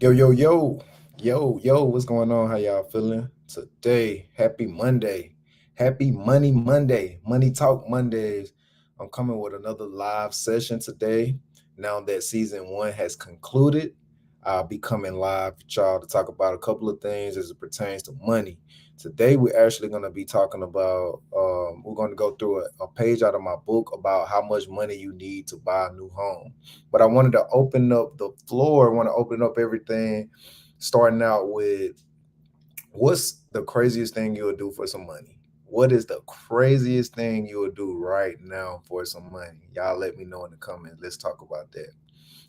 Yo, yo, yo, yo, what's going on? How y'all feeling today? Happy Monday. Happy Money Monday. Money Talk Mondays. I'm coming with another live session today. Now that season one has concluded, I'll be coming live with y'all to talk about a couple of things as it pertains to money. Today, we're actually going to be talking about, we're going to go through a page out of my book about how much money you need to buy a new home. But I wanted to open up the floor. I want to open up everything, starting out with what's the craziest thing you'll do for some money? What is the craziest thing you'll do right now for some money? Y'all let me know in the comments. Let's talk about that.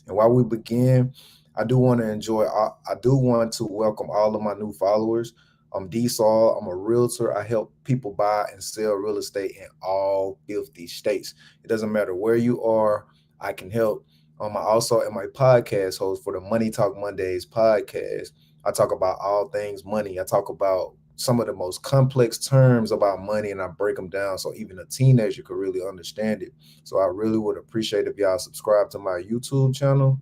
And while we begin, I do want to welcome all of my new followers. I'm D Saul. I'm a realtor. I help people buy and sell real estate in all 50 states. It doesn't matter where you are, I can help. I also am a podcast host for the Money Talk Mondays podcast. I talk about all things money. I talk about some of the most complex terms about money and I break them down so even a teenager could really understand it. So I really would appreciate if y'all subscribe to my YouTube channel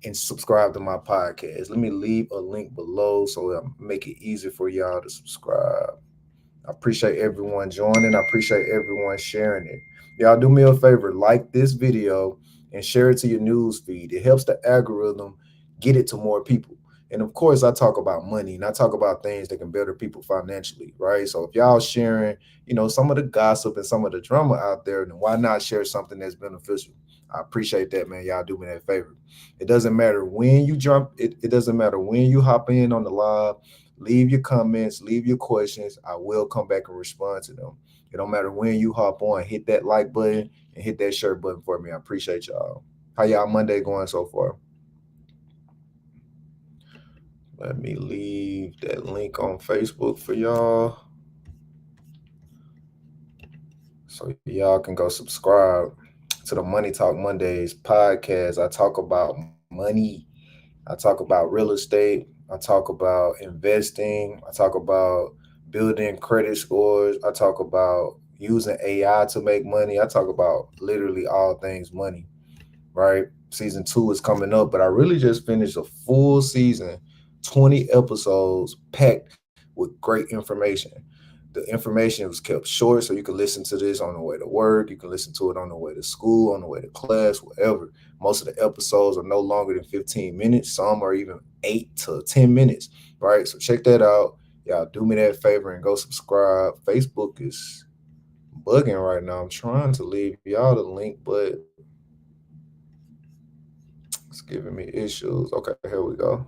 and subscribe to my podcast. Let me leave a link below so I make it easy for y'all to subscribe. I appreciate everyone joining. I appreciate everyone sharing it. Y'all do me a favor, like this video and share it to your news feed. It helps the algorithm get it to more people. And of course, I talk about money and I talk about things that can better people financially, right? So if y'all sharing, some of the gossip and some of the drama out there, then why not share something that's beneficial? I appreciate that, man. Y'all do me that favor. It doesn't matter when you jump, it doesn't matter when you hop in on the live. Leave your comments, leave your questions. I will come back and respond to them. It don't matter when you hop on, hit that like button and hit that share button for me. I appreciate y'all. How y'all Monday going so far? Let me leave that link on Facebook for y'all so y'all can go subscribe to the Money Talk Mondays podcast. I talk about money, I talk about real estate, I talk about investing, I talk about building credit scores, I talk about using AI to make money, I talk about literally all things money, right? Season two is coming up, but I really just finished a full season, 20 episodes packed with great information. The information was kept short, so you can listen to this on the way to work, you can listen to it on the way to school, on the way to class, whatever. Most of the episodes are no longer than 15 minutes, some are even 8 to 10 minutes, right? So check that out. Y'all do me that favor and go subscribe. Facebook is bugging right now. I'm trying to leave y'all the link, but it's giving me issues. Okay, here we go.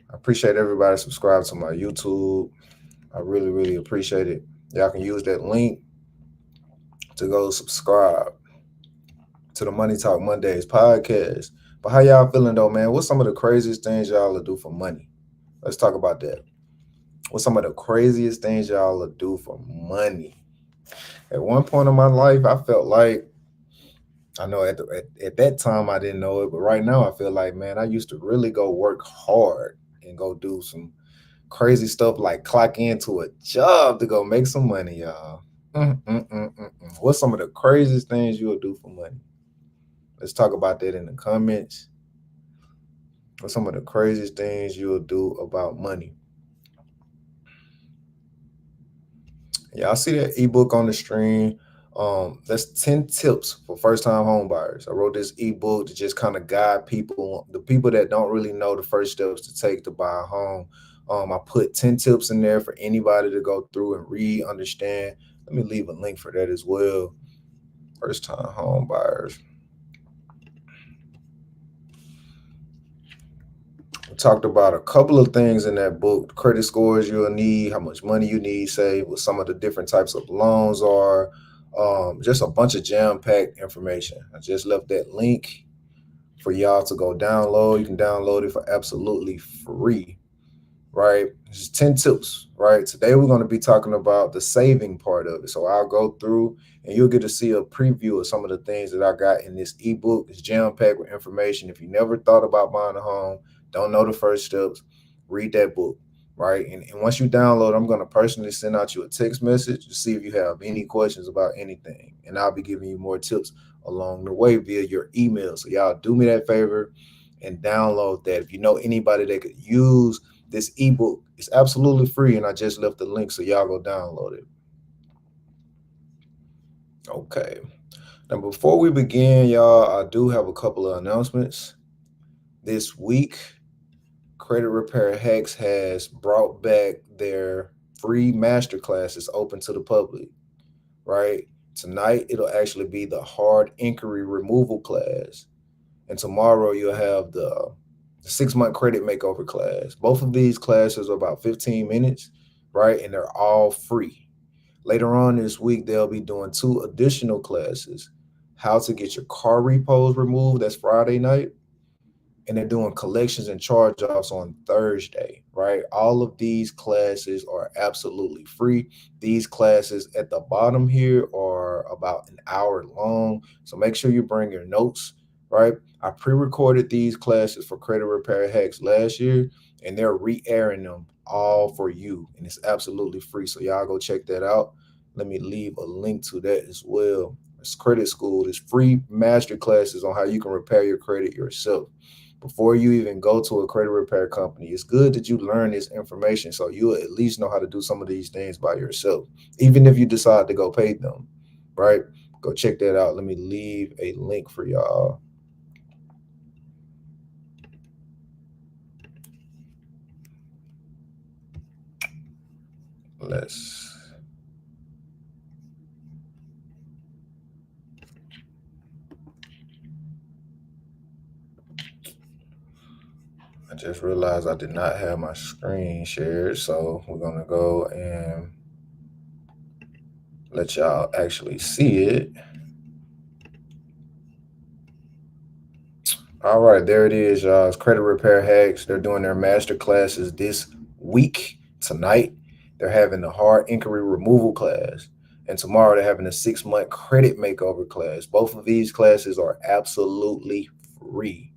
I appreciate everybody subscribe to my YouTube. I really, really appreciate it. Y'all can use that link to go subscribe to the Money Talk Mondays podcast. But how y'all feeling though, man? What's some of the craziest things y'all will do for money? Let's talk about that. What's some of the craziest things y'all will do for money? At one point in my life, I felt like I know at that time I didn't know it, but right now I feel like, man, I used to really go work hard and go do some crazy stuff like clock into a job to go make some money, y'all. What's some of the craziest things you'll do for money? Let's talk about that in the comments. What's some of the craziest things you'll do about money? Yeah, I see that ebook on the screen. That's 10 tips for first time home buyers. I wrote this ebook to just kind of guide people, the people that don't really know the first steps to take to buy a home. I put 10 tips in there for anybody to go through and read, understand. Let me leave a link for that as well. First time home buyers. We talked about a couple of things in that book: credit scores you'll need, how much money you need, say what some of the different types of loans are, just a bunch of jam-packed information. I just left that link for y'all to go download. You can download it for absolutely free, right? It's 10 tips, right? Today we're going to be talking about the saving part of it. So I'll go through and you'll get to see a preview of some of the things that I got in this ebook. It's jam-packed with information. If you never thought about buying a home, don't know the first steps, read that book, right? And once you download, I'm going to personally send out you a text message to see if you have any questions about anything. And I'll be giving you more tips along the way via your email. So y'all do me that favor and download that. If you know anybody that could use this ebook, it's absolutely free, and I just left the link, so y'all go download it. Okay. Now, before we begin, y'all, I do have a couple of announcements. This week, Credit Repair Hacks has brought back their free master classes open to the public, right? Tonight, it'll actually be the hard inquiry removal class. And tomorrow, you'll have the 6-month credit makeover class. Both of these classes are about 15 minutes, right? And they're all free. Later on this week, they'll be doing 2 additional classes: how to get your car repos removed. That's Friday night. And they're doing collections and charge offs on Thursday, right? All of these classes are absolutely free. These classes at the bottom here are about an hour long. So make sure you bring your notes, right? I pre recorded these classes for Credit Repair Hacks last year, and they're re airing them all for you. And it's absolutely free. So y'all go check that out. Let me leave a link to that as well. It's Credit School. It's free master classes on how you can repair your credit yourself. Before you even go to a credit repair company, it's good that you learn this information so you'll at least know how to do some of these things by yourself, even if you decide to go pay them, right? Go check that out. Let me leave a link for y'all. I just realized I did not have my screen shared, so we're gonna go and let y'all actually see it. All right, there it is, y'all. It's Credit Repair Hacks. They're doing their master classes this week. Tonight, they're having the hard inquiry removal class. And tomorrow, they're having a 6-month credit makeover class. Both of these classes are absolutely free,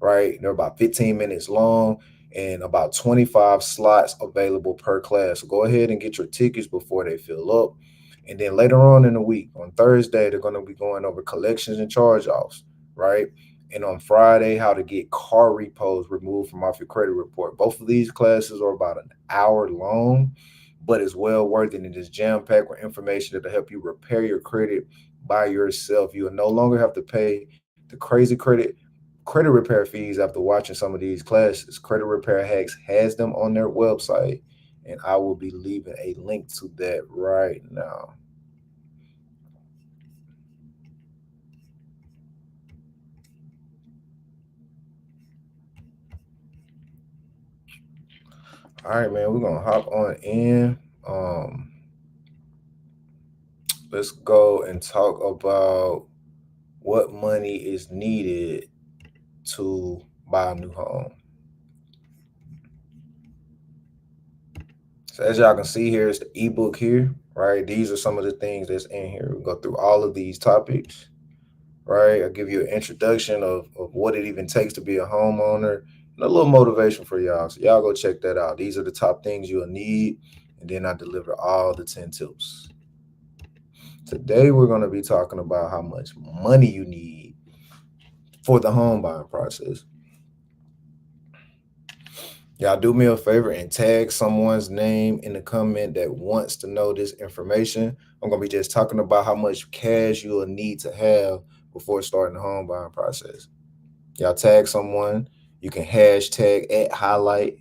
right? They're about 15 minutes long and about 25 slots available per class. So go ahead and get your tickets before they fill up. And then later on in the week, on Thursday, they're going to be going over collections and charge offs, right? And on Friday, how to get car repos removed from off your credit report. Both of these classes are about an hour long, but it's well worth it. And it's jam packed with information that'll help you repair your credit by yourself. You will no longer have to pay the crazy credit repair fees after watching some of these classes. Credit Repair Hacks has them on their website, and I will be leaving a link to that right now. All right, man, we're gonna hop on in. Let's go and talk about what money is needed to buy a new home. So as y'all can see here, it's the ebook here, right? These are some of the things that's in here. We'll go through all of these topics, right? I'll give you an introduction of what it even takes to be a homeowner and a little motivation for y'all. So y'all go check that out. These are the top things you'll need. And then I deliver all the 10 tips. Today, we're going to be talking about how much money you need for the home buying process. Y'all do me a favor and tag someone's name in the comment that wants to know this information. I'm going to be just talking about how much cash you'll need to have before starting the home buying process. Y'all tag someone. You can hashtag @highlight,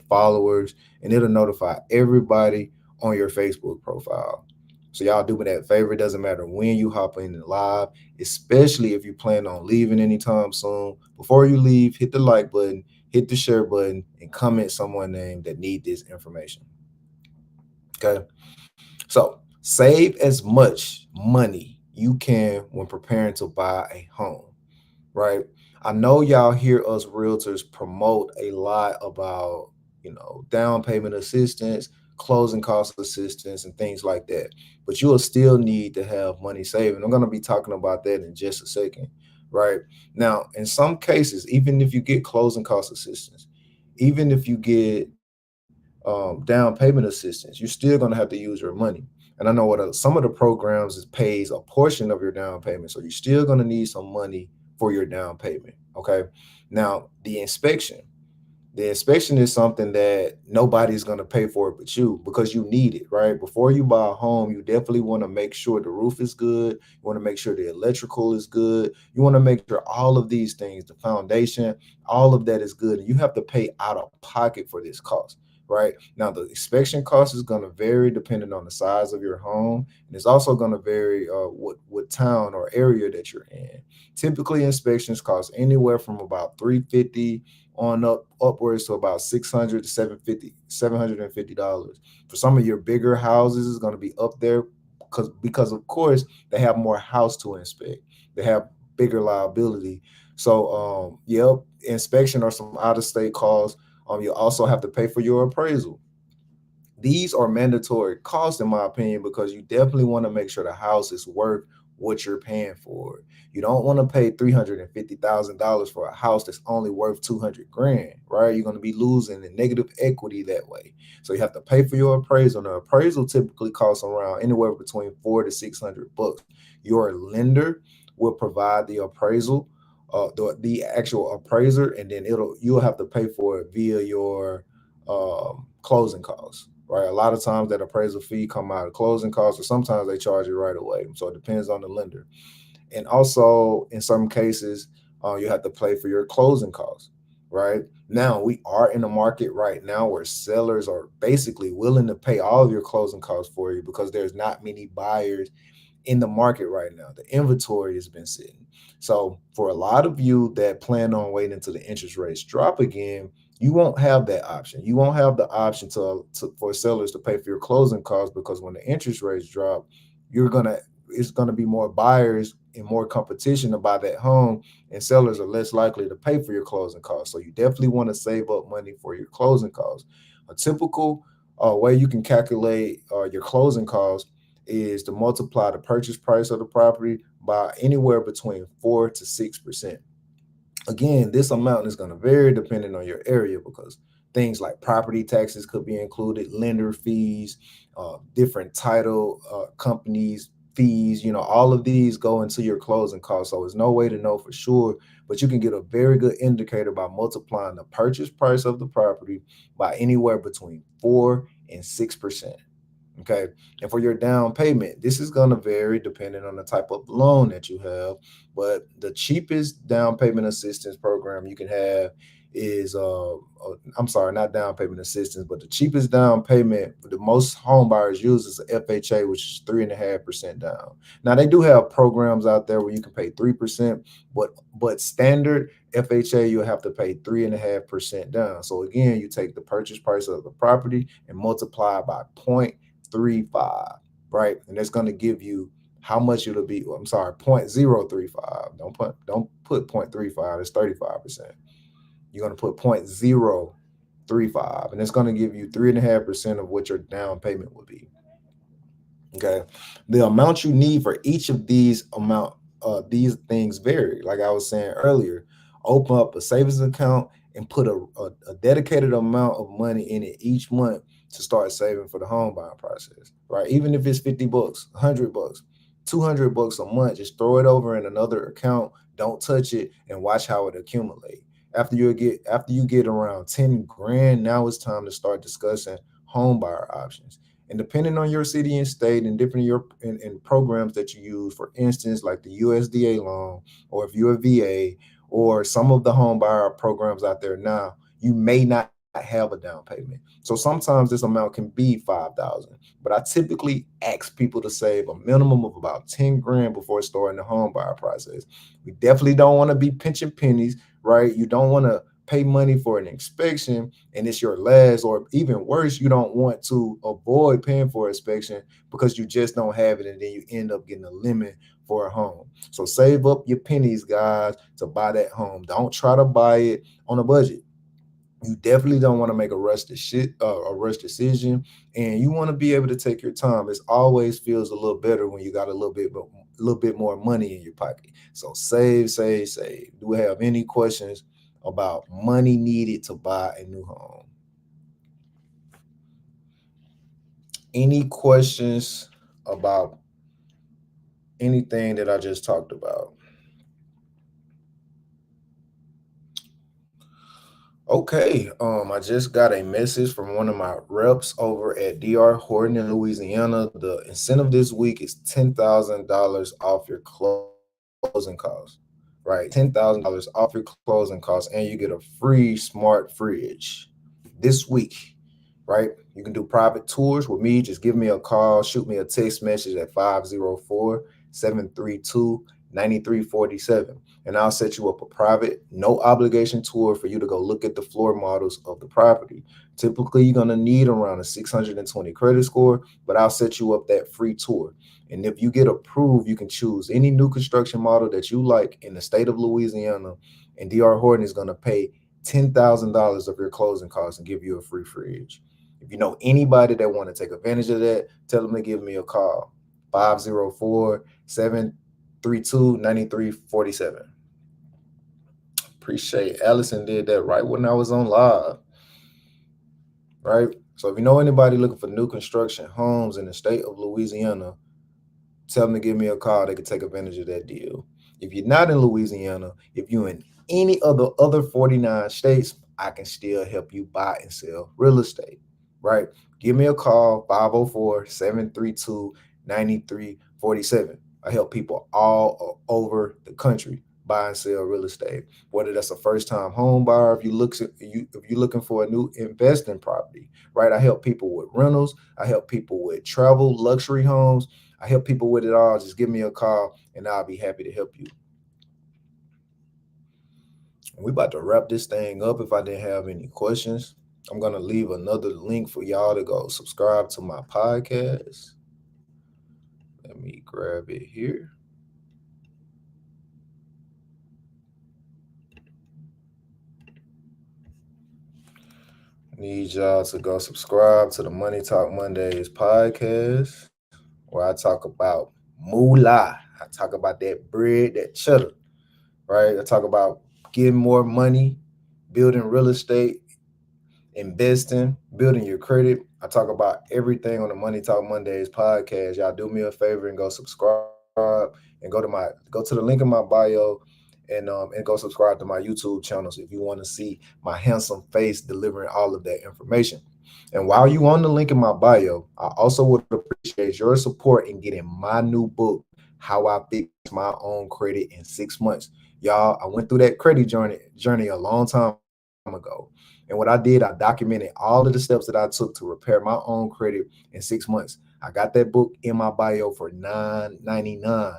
@followers, and it'll notify everybody on your Facebook profile. So y'all do me that favor. It doesn't matter when you hop in and live, especially if you plan on leaving anytime soon. Before you leave, hit the like button, hit the share button, and comment someone's name that need this information. Okay. So save as much money you can when preparing to buy a home, right? I know y'all hear us realtors promote a lot about, down payment assistance, closing cost assistance, and things like that. But you will still need to have money saving. I'm going to be talking about that in just a second, right? Now, in some cases, even if you get closing cost assistance, even if you get down payment assistance, you're still going to have to use your money. And I know what some of the programs is pays a portion of your down payment. So you're still going to need some money for your down payment. Okay. Now, the inspection is something that nobody's going to pay for it but you, because you need it, right? Before you buy a home, you definitely want to make sure the roof is good. You want to make sure the electrical is good. You want to make sure all of these things, the foundation, all of that is good. And you have to pay out of pocket for this cost, right? Now, the inspection cost is going to vary depending on the size of your home. And it's also going to vary what town or area that you're in. Typically, inspections cost anywhere from about 350 on upwards to about 600 to 750 $750. For some of your bigger houses, is going to be up there because of course they have more house to inspect. They have bigger liability. So yep, inspection or some out of state costs. You also have to pay for your appraisal. These are mandatory costs in my opinion, because you definitely want to make sure the house is worth what you're paying for it. You don't want to pay $350,000 for a house that's only worth 200 grand, right? You're going to be losing the negative equity that way. So you have to pay for your appraisal. And the appraisal typically costs around anywhere between 400 to 600 bucks. Your lender will provide the appraisal, the actual appraiser, and then you'll have to pay for it via your closing costs, right? A lot of times that appraisal fee come out of closing costs, or sometimes they charge it right away. So it depends on the lender. And also, in some cases, you have to pay for your closing costs, right? Now, we are in a market right now where sellers are basically willing to pay all of your closing costs for you, because there's not many buyers in the market right now. The inventory has been sitting. So for a lot of you that plan on waiting until the interest rates drop again, you won't have that option. You won't have the option for sellers to pay for your closing costs, because when the interest rates drop, you're gonna it's gonna be more buyers and more competition to buy that home, and sellers are less likely to pay for your closing costs. So you definitely want to save up money for your closing costs. A typical way you can calculate your closing costs is to multiply the purchase price of the property by anywhere between 4 to 6%. Again, this amount is going to vary depending on your area, because things like property taxes could be included, lender fees, different title companies fees. All of these go into your closing costs. So there's no way to know for sure, but you can get a very good indicator by multiplying the purchase price of the property by anywhere between 4 and 6%. Okay. And for your down payment, this is going to vary depending on the type of loan that you have. But the cheapest down payment assistance program you can have is, I'm sorry, not down payment assistance, but the cheapest down payment the most home buyers use is FHA, which is 3.5% down. Now, they do have programs out there where you can pay 3%, but standard FHA, you'll have to pay 3.5% down. So again, you take the purchase price of the property and multiply by 0.35, right? And that's going to give you how much it'll be. I'm sorry, 0.035. Don't put 0.35. It's 35%. You're going to put 0.035, and it's going to give you 3.5% of what your down payment would be. Okay. The amount you need for each of these things vary. Like I was saying earlier, open up a savings account and put a dedicated amount of money in it each month to start saving for the home buying process, right? Even if it's 50 bucks, 100 bucks, 200 bucks a month, just throw it over in another account. Don't touch it and watch how it accumulate. After you get around 10 grand, now it's time to start discussing home buyer options. And depending on your city and state, and different in programs that you use, for instance, like the USDA loan, or if you're a VA, or some of the home buyer programs out there now, you may not have a down payment. So sometimes this amount can be 5,000. But I typically ask people to save a minimum of about 10 grand before starting the home buyer process. We definitely don't want to be pinching pennies, right? You don't want to pay money for an inspection and it's your last, or even worse, you don't want to avoid paying for inspection because you just don't have it, and then you end up getting a limit for a home. So save up your pennies, guys, to buy that home. Don't try to buy it on a budget. You definitely don't want to make a rush decision, and you want to be able to take your time. It always feels a little better when you got a little bit more money in your pocket. So save, save, save. Do we have any questions about money needed to buy a new home? Any questions about anything that I just talked about? Okay, I just got a message from one of my reps over at DR Horton in Louisiana. The incentive this week is $10,000 off your closing costs, right? $10,000 off your closing costs, and you get a free smart fridge this week, right? You can do private tours with me. Just give me a call, shoot me a text message at 504-732 9347, and I'll set you up a private, no obligation tour for you to go look at the floor models of the property. Typically, you're going to need around a 620 credit score, but I'll set you up that free tour. And if you get approved, you can choose any new construction model that you like in the state of Louisiana, and DR Horton is going to pay $10,000 of your closing costs and give you a free fridge. If you know anybody that want to take advantage of that, tell them to give me a call. 504-732-9347. Appreciate Allison did that right when I was on live, right? So if you know anybody looking for new construction homes in the state of Louisiana, tell them to give me a call. They can take advantage of that deal. If you're not in Louisiana, if you're in any of the other 49 states, I can still help you buy and sell real estate, right? Give me a call, 504-732-9347. I help people all over the country buy and sell real estate. Whether that's a first-time home buyer, if you're looking for a new investing property, right? I help people with rentals. I help people with travel, luxury homes. I help people with it all. Just give me a call and I'll be happy to help you. And we about to wrap this thing up. If I didn't have any questions, I'm going to leave another link for y'all to go subscribe to my podcast. Let me grab it here. Need y'all to go subscribe to the Money Talk Mondays podcast, where I talk about moolah. I talk about that bread, that cheddar, right? I talk about getting more money, building real estate, investing, building your credit. I talk about everything on the Money Talk Mondays podcast. Y'all do me a favor and go subscribe and go to the link in my bio and go subscribe to my YouTube channels if you want to see my handsome face delivering all of that information. And while you on the link in my bio, I also would appreciate your support in getting my new book, How I Fix My Own Credit in 6 months. Y'all, I went through that credit journey a long time ago. And what I did, I documented all of the steps that I took to repair my own credit in 6 months. I got that book in my bio for $9.99.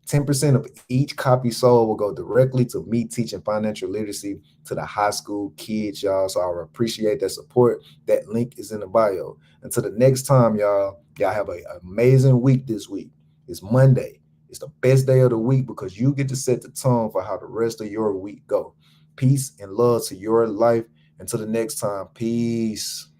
10% of each copy sold will go directly to me teaching financial literacy to the high school kids, y'all. So I appreciate that support. That link is in the bio. Until the next time, y'all have an amazing week this week. It's Monday. It's the best day of the week because you get to set the tone for how the rest of your week go. Peace and love to your life. Until the next time, peace.